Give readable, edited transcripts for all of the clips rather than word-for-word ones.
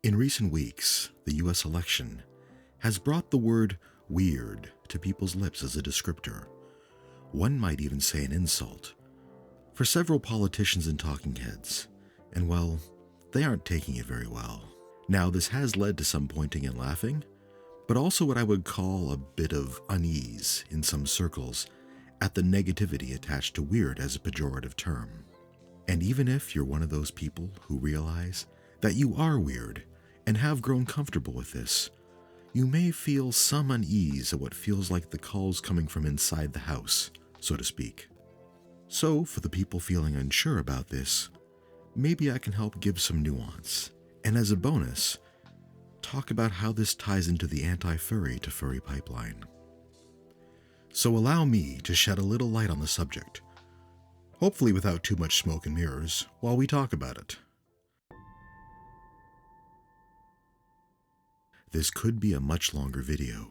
In recent weeks, the US election has brought the word weird to people's lips as a descriptor. One might even say an insult. For several politicians and talking heads, and well, they aren't taking it very well. Now, this has led to some pointing and laughing, but also what I would call a bit of unease in some circles at the negativity attached to weird as a pejorative term. And even if you're one of those people who realize that you are weird and have grown comfortable with this, you may feel some unease at what feels like the calls coming from inside the house, so to speak. So, for the people feeling unsure about this, maybe I can help give some nuance, and as a bonus, talk about how this ties into the anti-furry to furry pipeline. So allow me to shed a little light on the subject, hopefully without too much smoke and mirrors, while we talk about it. This could be a much longer video,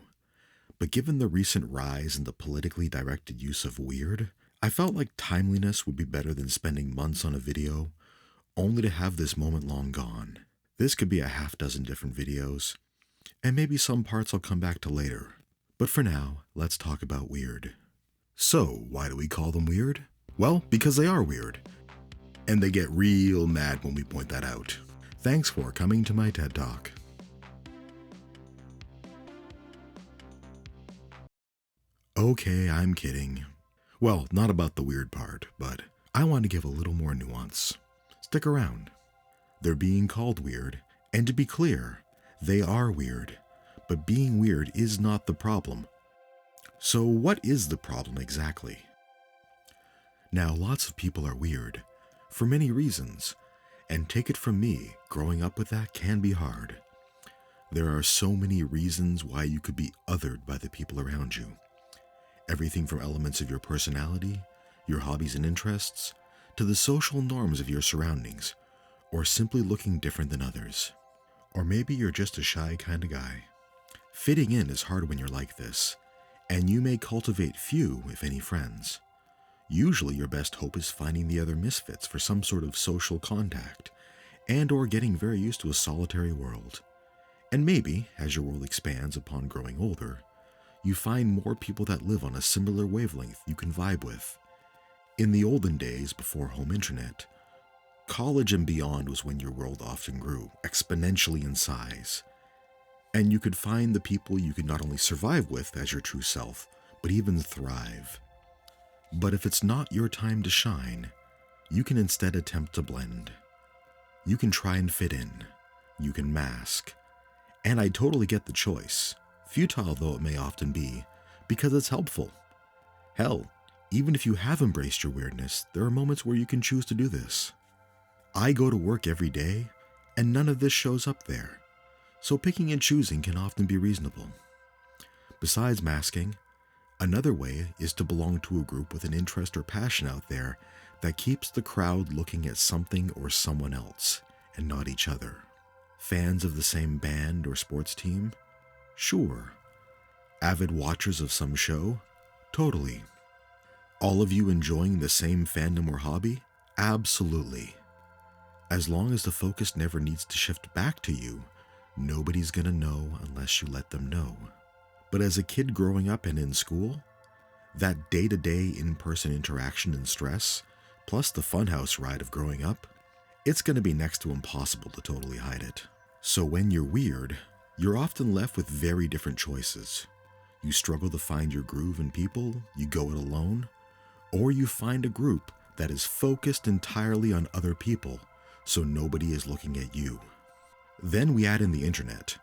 but given the recent rise in the politically directed use of weird, I felt like timeliness would be better than spending months on a video only to have this moment long gone. This could be a half dozen different videos, and maybe some parts I'll come back to later. But for now, let's talk about weird. So, why do we call them weird? Well, because they are weird. And they get real mad when we point that out. Thanks for coming to my TED Talk. Okay, I'm kidding. Well, not about the weird part, but I want to give a little more nuance. Stick around. They're being called weird, and to be clear, they are weird, but being weird is not the problem. So what is the problem exactly? Now, lots of people are weird, for many reasons, and take it from me, growing up with that can be hard. There are so many reasons why you could be othered by the people around you. Everything from elements of your personality, your hobbies and interests, to the social norms of your surroundings, or simply looking different than others. Or maybe you're just a shy kind of guy. Fitting in is hard when you're like this, and you may cultivate few, if any, friends. Usually your best hope is finding the other misfits for some sort of social contact, and or getting very used to a solitary world. And maybe, as your world expands upon growing older, you find more people that live on a similar wavelength you can vibe with. In the olden days, before home internet, college and beyond was when your world often grew exponentially in size, and you could find the people you could not only survive with as your true self, but even thrive. But if it's not your time to shine, you can instead attempt to blend. You can try and fit in. You can mask. And I totally get the choice, futile though it may often be, because it's helpful. Hell, even if you have embraced your weirdness, there are moments where you can choose to do this. I go to work every day, and none of this shows up there, so picking and choosing can often be reasonable. Besides masking, another way is to belong to a group with an interest or passion out there that keeps the crowd looking at something or someone else, and not each other. Fans of the same band or sports team? Sure. Avid watchers of some show? Totally. All of you enjoying the same fandom or hobby? Absolutely. As long as the focus never needs to shift back to you, nobody's gonna know unless you let them know. But as a kid growing up and in school, that day-to-day in-person interaction and stress, plus the funhouse ride of growing up, it's gonna be next to impossible to totally hide it. So when you're weird, you're often left with very different choices. You struggle to find your groove in people, you go it alone, or you find a group that is focused entirely on other people, so nobody is looking at you. Then we add in the internet,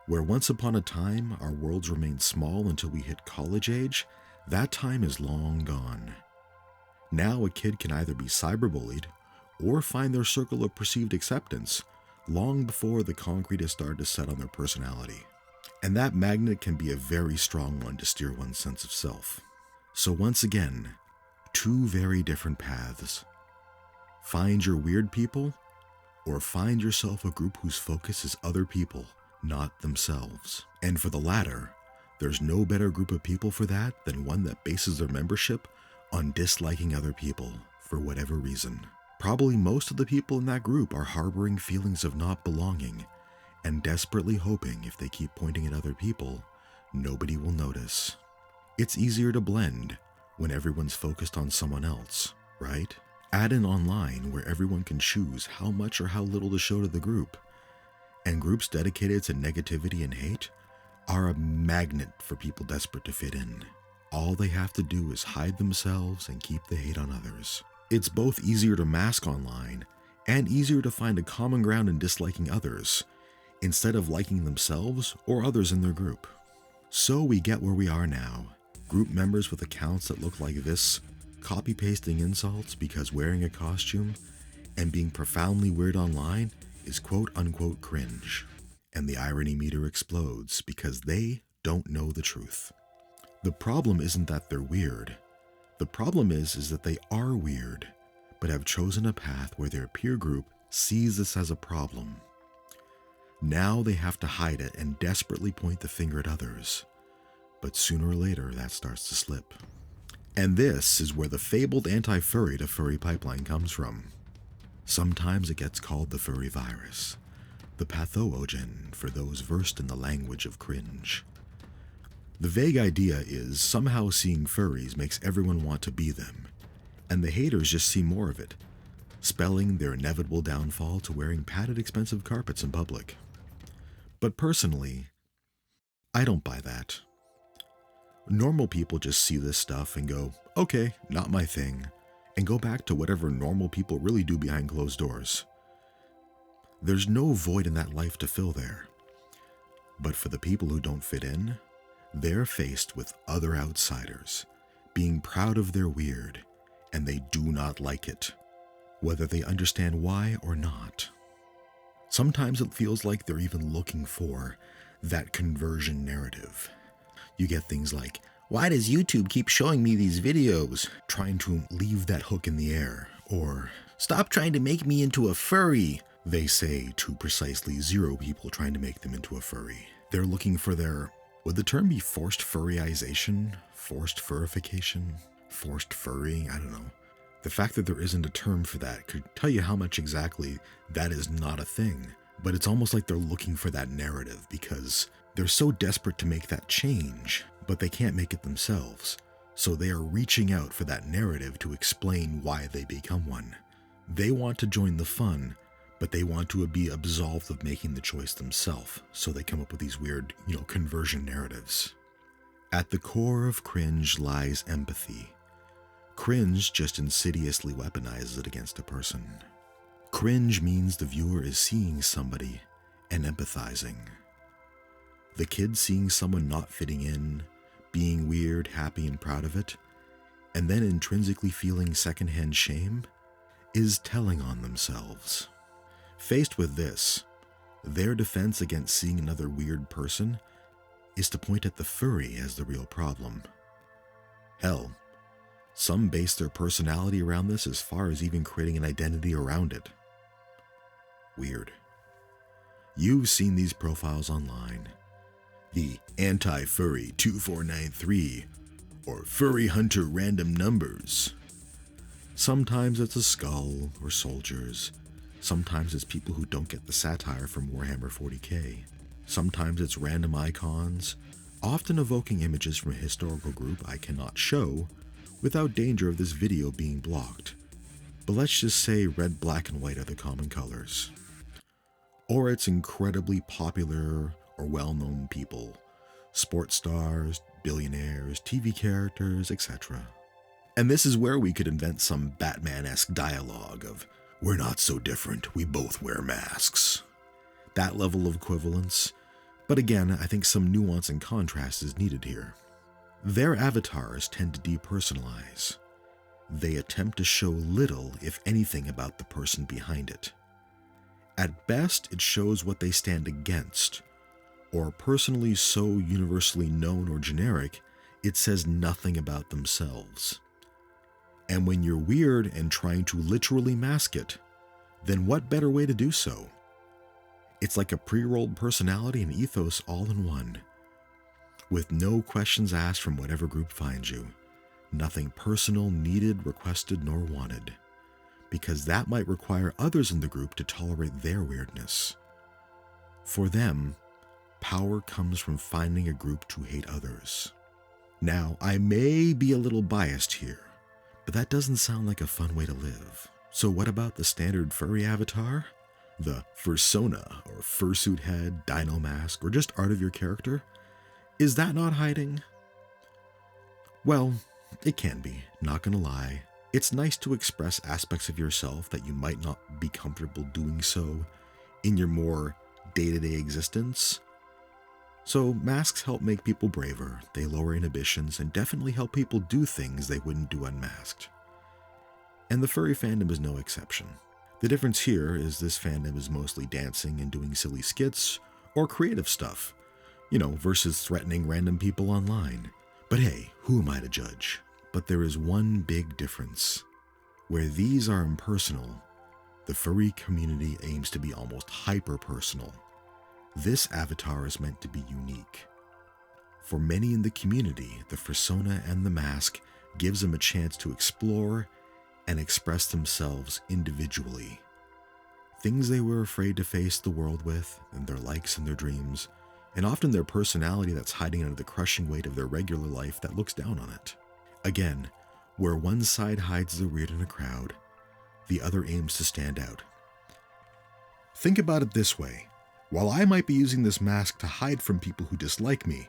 where once upon a time our worlds remained small until we hit college age. That time is long gone. Now a kid can either be cyberbullied or find their circle of perceived acceptance long before the concrete has started to set on their personality. And that magnet can be a very strong one to steer one's sense of self. So once again, two very different paths. Find your weird people, or find yourself a group whose focus is other people, not themselves. And for the latter, there's no better group of people for that than one that bases their membership on disliking other people for whatever reason. Probably most of the people in that group are harboring feelings of not belonging, and desperately hoping if they keep pointing at other people, nobody will notice. It's easier to blend when everyone's focused on someone else, right? Add in online where everyone can choose how much or how little to show to the group. And groups dedicated to negativity and hate are a magnet for people desperate to fit in. All they have to do is hide themselves and keep the hate on others. It's both easier to mask online and easier to find a common ground in disliking others, instead of liking themselves or others in their group. So we get where we are now. Group members with accounts that look like this, copy-pasting insults because wearing a costume and being profoundly weird online is quote-unquote cringe. And the irony meter explodes because they don't know the truth. The problem isn't that they're weird. The problem is that they are weird, but have chosen a path where their peer group sees this as a problem. Now they have to hide it and desperately point the finger at others. But sooner or later, that starts to slip. And this is where the fabled anti-furry to furry pipeline comes from. Sometimes it gets called the furry virus, the pathogen for those versed in the language of cringe. The vague idea is somehow seeing furries makes everyone want to be them, and the haters just see more of it, spelling their inevitable downfall to wearing padded expensive carpets in public. But personally, I don't buy that. Normal people just see this stuff and go, okay, not my thing, and go back to whatever normal people really do behind closed doors. There's no void in that life to fill there. But for the people who don't fit in, they're faced with other outsiders, being proud of their weird, and they do not like it, whether they understand why or not. Sometimes it feels like they're even looking for that conversion narrative. You get things like, why does YouTube keep showing me these videos? Trying to leave that hook in the air. Or, stop trying to make me into a furry, they say to precisely 0 people trying to make them into a furry. They're looking for their, would the term be forced furryization? Forced furrification? Forced furrying? I don't know. The fact that there isn't a term for that could tell you how much exactly that is not a thing. But it's almost like they're looking for that narrative because they're so desperate to make that change, but they can't make it themselves. So they are reaching out for that narrative to explain why they become one. They want to join the fun, but they want to be absolved of making the choice themselves. So they come up with these weird, conversion narratives. At the core of cringe lies empathy. Cringe just insidiously weaponizes it against a person. Cringe means the viewer is seeing somebody and empathizing. The kid seeing someone not fitting in, being weird, happy, and proud of it, and then intrinsically feeling secondhand shame, is telling on themselves. Faced with this, their defense against seeing another weird person is to point at the furry as the real problem. Hell, some base their personality around this as far as even creating an identity around it. Weird. You've seen these profiles online. The Anti-furry 2493 or Furry Hunter random numbers. Sometimes it's a skull or soldiers. Sometimes it's people who don't get the satire from Warhammer 40k. Sometimes it's random icons, often evoking images from a historical group I cannot show without danger of this video being blocked. But let's just say red, black, and white are the common colors. Or it's incredibly popular or well-known people, sports stars, billionaires, TV characters, etc. And this is where we could invent some Batman-esque dialogue of, we're not so different, we both wear masks. That level of equivalence, but again, I think some nuance and contrast is needed here. Their avatars tend to depersonalize. They attempt to show little, if anything, about the person behind it. At best, it shows what they stand against, or personally so universally known or generic, it says nothing about themselves. And when you're weird and trying to literally mask it, then what better way to do so? It's like a pre-rolled personality and ethos all in one, with no questions asked from whatever group finds you. Nothing personal needed, requested, nor wanted, because that might require others in the group to tolerate their weirdness. For them, power comes from finding a group to hate others. Now, I may be a little biased here, but that doesn't sound like a fun way to live. So what about the standard furry avatar? The fursona, or fursuit head, dino mask, or just art of your character? Is that not hiding? Well, it can be, not gonna lie. It's nice to express aspects of yourself that you might not be comfortable doing so in your more day-to-day existence. So masks help make people braver, they lower inhibitions, and definitely help people do things they wouldn't do unmasked. And the furry fandom is no exception. The difference here is this fandom is mostly dancing and doing silly skits or creative stuff, versus threatening random people online. But hey, who am I to judge? But there is one big difference. Where these are impersonal, the furry community aims to be almost hyper-personal. This avatar is meant to be unique. For many in the community, the fursona and the mask gives them a chance to explore and express themselves individually. Things they were afraid to face the world with, and their likes and their dreams, and often their personality that's hiding under the crushing weight of their regular life that looks down on it. Again, where one side hides the weird in a crowd, the other aims to stand out. Think about it this way. While I might be using this mask to hide from people who dislike me,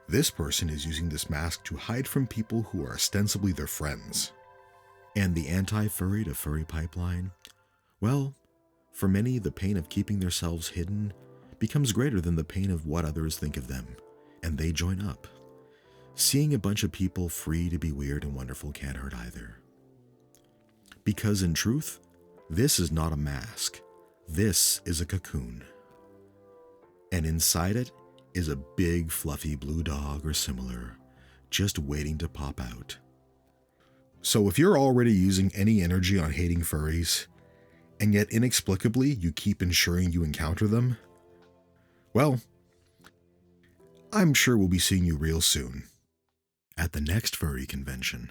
this person is using this mask to hide from people who are ostensibly their friends. And the anti-furry to furry pipeline? Well, for many, the pain of keeping themselves hidden becomes greater than the pain of what others think of them, and they join up. Seeing a bunch of people free to be weird and wonderful can't hurt either. Because in truth, this is not a mask. This is a cocoon. And inside it is a big fluffy blue dog or similar, just waiting to pop out. So if you're already using any energy on hating furries, and yet inexplicably you keep ensuring you encounter them, well, I'm sure we'll be seeing you real soon at the next furry convention.